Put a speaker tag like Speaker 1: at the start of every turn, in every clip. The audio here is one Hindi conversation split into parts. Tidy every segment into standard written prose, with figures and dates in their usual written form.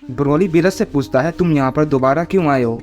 Speaker 1: ब्रोली बीरस से पूछता है तुम यहाँ पर दोबारा क्यों आए हो।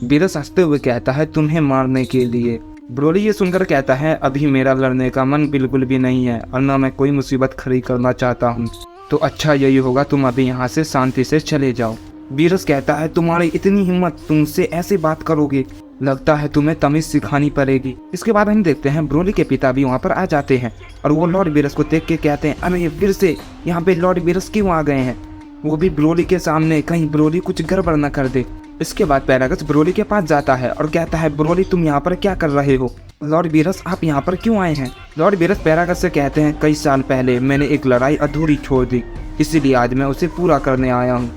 Speaker 1: बीरस हंसते हुए कहता है तुम्हें मारने के लिए। ब्रोली ये सुनकर कहता है अभी मेरा लड़ने का मन बिल्कुल भी नहीं है और न मैं कोई मुसीबत खड़ी करना चाहता हूँ, तो अच्छा यही होगा तुम अभी यहाँ से शांति से चले जाओ। बीरस कहता है तुम्हारी इतनी हिम्मत, तुमसे ऐसे बात करोगे, लगता है तुम्हें तमीज सिखानी पड़ेगी। इसके बाद हम देखते हैं ब्रोली के पिता भी वहाँ पर आ जाते हैं और वो लॉर्ड बीरस को देख के कहते हैं अरे फिर से यहाँ पे लॉर्ड बीरस क्यों आ गए हैं, वो भी ब्रोली के सामने, कहीं ब्रोली कुछ गड़बड़ न कर दे। इसके बाद पैरागस ब्रोली के पास जाता है और कहता है ब्रोली तुम यहाँ पर क्या कर रहे हो, लॉर्ड बीरस आप यहाँ पर क्यों आए हैं। लॉर्ड बीरस पैरागस से कहते हैं कई साल पहले मैंने एक लड़ाई अधूरी छोड़ दी, इसीलिए आज मैं उसे पूरा करने आया हूँ।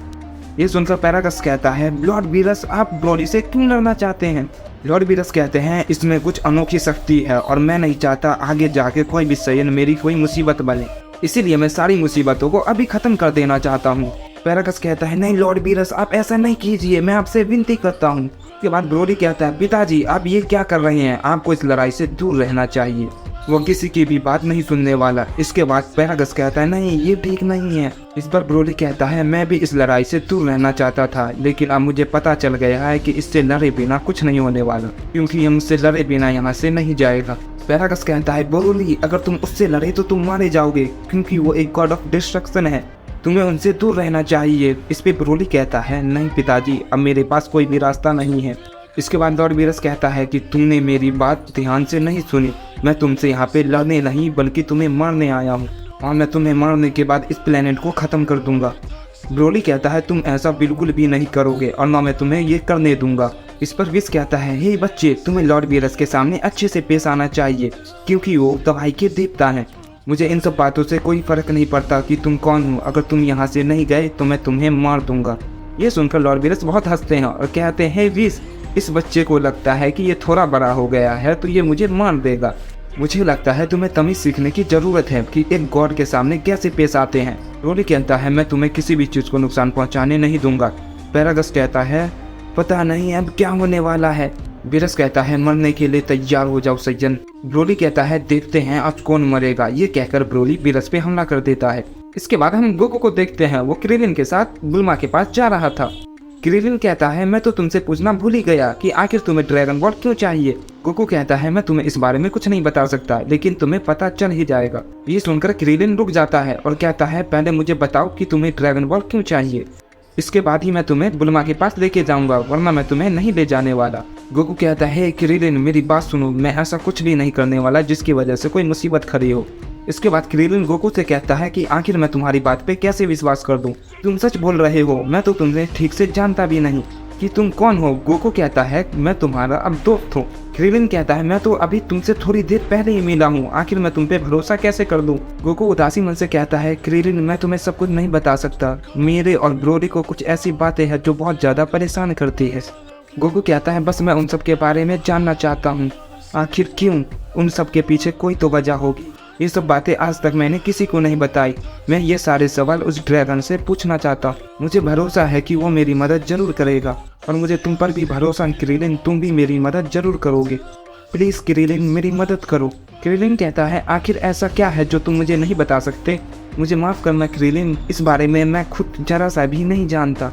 Speaker 1: ये सुनकर पैरागस कहता है लॉर्ड बीरस आप ब्रोली से क्यों लड़ना चाहते हैं। लॉर्ड बीरस कहते हैं इसमें कुछ अनोखी शक्ति है और मैं नहीं चाहता आगे जाके कोई भी सयन मेरी कोई मुसीबत बने, इसीलिए मैं सारी मुसीबतों को अभी खत्म कर देना चाहता हूँ। पैरागस कहता है नहीं लॉर्ड बीरस आप ऐसा नहीं कीजिए, मैं आपसे विनती करता हूँ। उसके बाद ब्रोली कहता है पिताजी आप ये क्या कर रहे हैं, आपको इस लड़ाई से दूर रहना चाहिए, वो किसी की भी बात नहीं सुनने वाला। इसके बाद पैरागस कहता है नहीं ये ठीक नहीं है। इस पर ब्रोली कहता है मैं भी इस लड़ाई से दूर रहना चाहता था, लेकिन अब मुझे पता चल गया है कि इससे लड़े बिना कुछ नहीं होने वाला, क्योंकि हम उससे लड़े बिना यहाँ से नहीं जाएगा। पैरागस कहता है ब्रोली अगर तुम उससे लड़े तो तुम मारे जाओगे, क्योंकि वो एक गॉड ऑफ डिस्ट्रक्शन है, तुम्हें उनसे दूर रहना चाहिए। इस पे ब्रोली कहता है नहीं पिताजी अब मेरे पास कोई भी रास्ता नहीं है। इसके बाद लॉर्ड बीरस कहता है कि तुमने मेरी बात ध्यान से नहीं सुनी, मैं तुमसे यहाँ पे लड़ने नहीं बल्कि तुम्हें मारने आया हूँ और मैं तुम्हें मारने के बाद इस प्लेनेट को ख़त्म कर दूंगा। ब्रोली कहता है तुम ऐसा बिल्कुल भी नहीं करोगे और ना मैं तुम्हें ये करने दूंगा। इस पर विस कहता है हे बच्चे तुम्हें लॉर्ड बीरस के सामने अच्छे से पेश आना चाहिए, क्योंकि वो दवाई के देवता हैं। मुझे इन सब बातों से कोई फर्क नहीं पड़ता कि तुम कौन हो, अगर तुम यहाँ से नहीं गए तो मैं तुम्हें मार दूंगा। ये सुनकर लॉर्ड बीरस बहुत हंसते हैं और कहते हैं हे विस इस बच्चे को लगता है कि ये थोड़ा बड़ा हो गया है तो ये मुझे मार देगा, मुझे लगता है तुम्हें तमीज सीखने की जरूरत है कि एक गॉड के सामने कैसे पेश आते हैं। ब्रोली कहता है मैं तुम्हें किसी भी चीज को नुकसान पहुंचाने नहीं दूंगा। पैरागस कहता है पता नहीं अब क्या होने वाला है। बीरस कहता है मरने के लिए तैयार हो जाओ सज्जन। ब्रोली कहता है देखते हैं अब कौन मरेगा। ये कहकर ब्रोली बीरस पे हमला कर देता है। इसके बाद हम गोकू को देखते हैं, वो क्रिलिन के साथ बुल्मा के पास जा रहा था। क्रिलिन कहता है मैं तो तुमसे पूछना भूल ही गया कि आखिर तुम्हें ड्रैगन बॉल क्यों चाहिए। गोकू कहता है मैं तुम्हें इस बारे में कुछ नहीं बता सकता, लेकिन तुम्हें पता चल ही जाएगा। ये सुनकर क्रिलिन रुक जाता है और कहता है पहले मुझे बताओ कि तुम्हें ड्रैगन बॉल क्यों चाहिए, इसके बाद ही मैं तुम्हें बुल्मा के पास लेके जाऊंगा, वरना मैं तुम्हें नहीं ले जाने वाला। गोकू कहता है क्रिलिन मेरी बात सुनो, मैं ऐसा कुछ भी नहीं करने वाला जिसकी वजह से कोई मुसीबत खड़ी हो। इसके बाद क्रिलिन गोकू से कहता है कि आखिर मैं तुम्हारी बात पे कैसे विश्वास कर दूं, तुम सच बोल रहे हो, मैं तो तुम्हें ठीक से जानता भी नहीं कि तुम कौन हो। गोकू कहता है मैं तुम्हारा अब दोस्त हूँ। क्रिलिन कहता है मैं तो अभी तुमसे थोड़ी देर पहले ही मिला हूँ, आखिर मैं तुम पे भरोसा कैसे कर दूं। गोकू उदासी मन से कहता है क्रिलिन मैं तुम्हें सब कुछ नहीं बता सकता, मेरे और ब्रोली को कुछ ऐसी बातें हैं जो बहुत ज्यादा परेशान करती है। गोकू कहता है बस मैं उन सब के बारे में जानना चाहता हूँ, आखिर क्यों, उन सब के पीछे कोई तो वजह होगी। ये सब बातें आज तक मैंने किसी को नहीं बताई, मैं ये सारे सवाल उस ड्रैगन से पूछना चाहता हूँ। मुझे भरोसा है कि वो मेरी मदद जरूर करेगा और मुझे तुम पर भी भरोसा है क्रिलिन, तुम भी मेरी मदद जरूर करोगे। प्लीज क्रिलिन मेरी मदद करो। क्रिलिन कहता है आखिर ऐसा क्या है जो तुम मुझे नहीं बता सकते। मुझे माफ करना क्रिलिन, इस बारे में मैं खुद जरा सा भी नहीं जानता,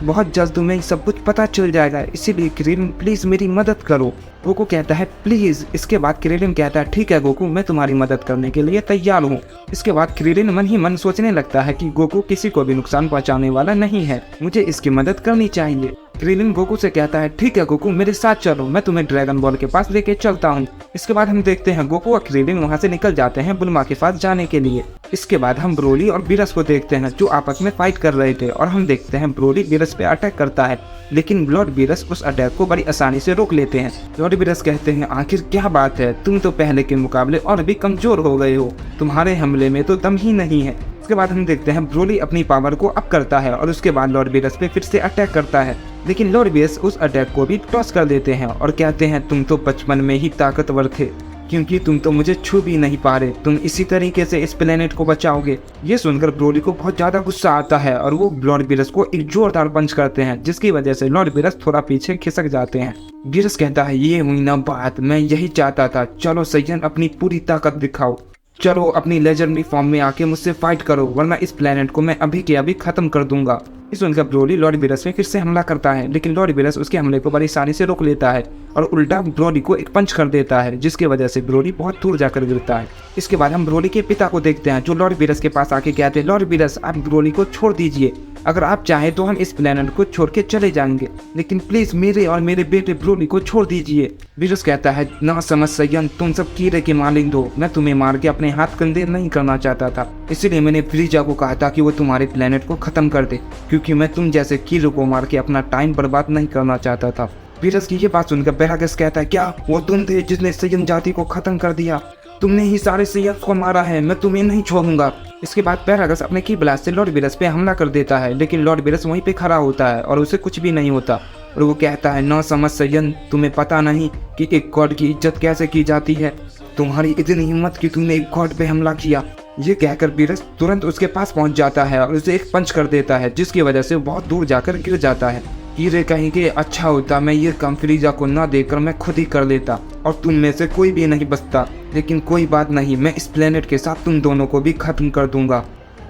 Speaker 1: बहुत जल्द तुम्हें सब कुछ पता चल जाएगा, इसीलिए क्रिलिन प्लीज मेरी मदद करो। गोकू कहता है प्लीज। इसके बाद क्रिलिन कहता है ठीक है गोकू, मैं तुम्हारी मदद करने के लिए तैयार हूँ। इसके बाद क्रिलिन मन ही मन सोचने लगता है कि गोकू किसी को भी नुकसान पहुंचाने वाला नहीं है, मुझे इसकी मदद करनी चाहिए। क्रिलिन गोकू से कहता है ठीक है गोकू मेरे साथ चलो, मैं तुम्हें ड्रैगन बॉल के पास लेके चलता हूँ। इसके बाद हम देखते हैं गोकू और क्रिलिन वहाँ से निकल जाते हैं बुल्मा के पास जाने के लिए। इसके बाद हम ब्रोली और बीरस को देखते हैं जो आपस में फाइट कर रहे थे और हम देखते हैं ब्रोली बीरस पे अटैक करता है, लेकिन लॉर्ड बीरस उस अटैक को बड़ी आसानी से रोक लेते हैं। लॉर्ड बीरस कहते हैं आखिर क्या बात है, तुम तो पहले के मुकाबले और भी कमजोर हो गए हो, तुम्हारे हमले में तो दम ही नहीं है। उसके बाद हम देखते हैं ब्रोली अपनी पावर को अप करता है और उसके बाद लॉर्ड बीरस पे फिर से अटैक करता है, लेकिन लॉर्ड बीरस उस अटैक को भी टॉस कर देते हैं और कहते हैं तुम तो बचपन में ही ताकतवर थे, क्योंकि तुम तो मुझे छू भी नहीं पा रहे, तुम इसी तरीके से इस प्लेनेट को बचाओगे। ये सुनकर ब्रोली को बहुत ज्यादा गुस्सा आता है और वो लॉर्ड बीरस को एक जोरदार पंच करते हैं, जिसकी वजह से लॉर्ड बीरस थोड़ा पीछे खिसक जाते हैं। बीरस कहता है ये हुई ना बात, मैं यही चाहता था, चलो सज्जन अपनी पूरी ताकत दिखाओ। चलो अपनी लेजेंडरी फॉर्म में आके मुझसे फाइट करो, वरना इस प्लेनेट को मैं अभी के अभी खत्म कर दूंगा। ये सुनकर ब्रोली लॉर्ड बीरस में फिर से हमला करता है, लेकिन लॉर्ड बीरस उसके हमले को बड़ी आसानी से रोक लेता है और उल्टा ब्रोली को एक पंच कर देता है, जिसकी वजह से ब्रोली बहुत दूर जाकर गिरता है। इसके बाद हम ब्रोली के पिता को देखते हैं, जो लॉर्ड बीरस के पास आके कहते हैं, लॉर्ड बीरस आप ब्रोली को छोड़ दीजिए, अगर आप चाहें तो हम इस प्लेनेट को छोड़ के चले जाएंगे, लेकिन प्लीज मेरे और मेरे बेटे ब्रोली को छोड़ दीजिए। बीरस कहता है, ना समझ सयन, तुम सब कीड़े के मालिक दो, मैं तुम्हें मार के अपने हाथ कंधे नहीं करना चाहता था, इसीलिए मैंने फ्रीजा को कहा था कि वो तुम्हारे प्लेनेट को खत्म कर दे, क्योंकि मैं तुम जैसे कीड़ों को मार के अपना टाइम बर्बाद नहीं करना चाहता था। बीरस की ये बात सुनकर पैरागस कहता है, क्या वो तुम थे जिसने सयन जाति को खत्म कर दिया? तुमने ही सारे सैयद को मारा है, मैं तुम्हें नहीं छोड़ूंगा। इसके बाद पैरागस अपने की ब्लास्ट से लॉर्ड बीरस पे हमला कर देता है, लेकिन लॉर्ड बीरस वहीं पे खड़ा होता है और उसे कुछ भी नहीं होता और वो कहता है, ना समझ सयन, तुम्हें पता नहीं कि एक गॉड की इज्जत कैसे की जाती है, तुम्हारी इतनी हिम्मत कि तुमने एक गॉड पे हमला किया। ये कहकर बीरस तुरंत उसके पास पहुंच जाता है और उसे एक पंच कर देता है, जिसकी वजह से वो बहुत दूर जाकर गिर जाता है। कीड़े कहेंगे, अच्छा होता मैं ये काम फ्रीजा को ना देकर मैं खुद ही कर लेता और तुम में से कोई भी नहीं बचता, लेकिन कोई बात नहीं, मैं इस प्लेनेट के साथ तुम दोनों को भी खत्म कर दूंगा।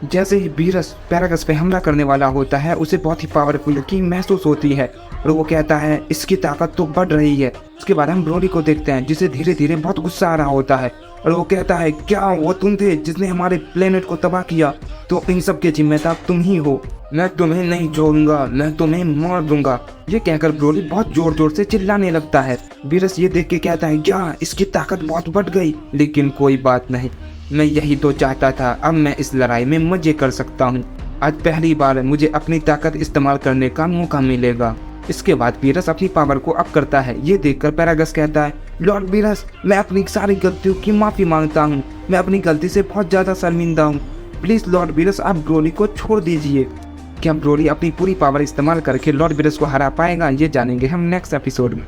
Speaker 1: जैसे ही बीरस पैरागस पे हमला करने वाला होता है, उसे बहुत ही पावरफुल की महसूस होती है और वो कहता है, इसकी ताकत तो बढ़ रही है। उसके बाद हम ब्रोली को देखते हैं, जिसे धीरे धीरे बहुत गुस्सा आ रहा होता है और वो कहता है, क्या वो तुम थे जिसने हमारे प्लेनेट को तबाह किया? तो इन सब के जिम्मेदार तुम ही हो, मैं तुम्हें नहीं छोड़ूंगा, मैं तुम्हें मार दूंगा। ये कहकर ब्रोली बहुत जोर जोर से चिल्लाने लगता है। बीरस ये देख के कहता है, क्या इसकी ताकत बहुत बढ़ गई, लेकिन कोई बात नहीं, मैं यही तो चाहता था, अब मैं इस लड़ाई में मजे कर सकता हूँ। आज पहली बार मुझे अपनी ताकत इस्तेमाल करने का मौका मिलेगा। इसके बाद बीरस अपनी पावर को अप करता है। ये देखकर पैरागस कहता है, लॉर्ड बीरस, मैं अपनी सारी गलतियों की माफ़ी मांगता हूँ, मैं अपनी गलती से बहुत ज़्यादा शर्मिंदा हूँ, प्लीज़ लॉर्ड बीरस आप ब्रोली को छोड़ दीजिए। क्या ब्रोली अपनी पूरी पावर इस्तेमाल करके लॉर्ड बीरस को हरा पाएगा? ये जानेंगे हम नेक्स्ट एपिसोड में।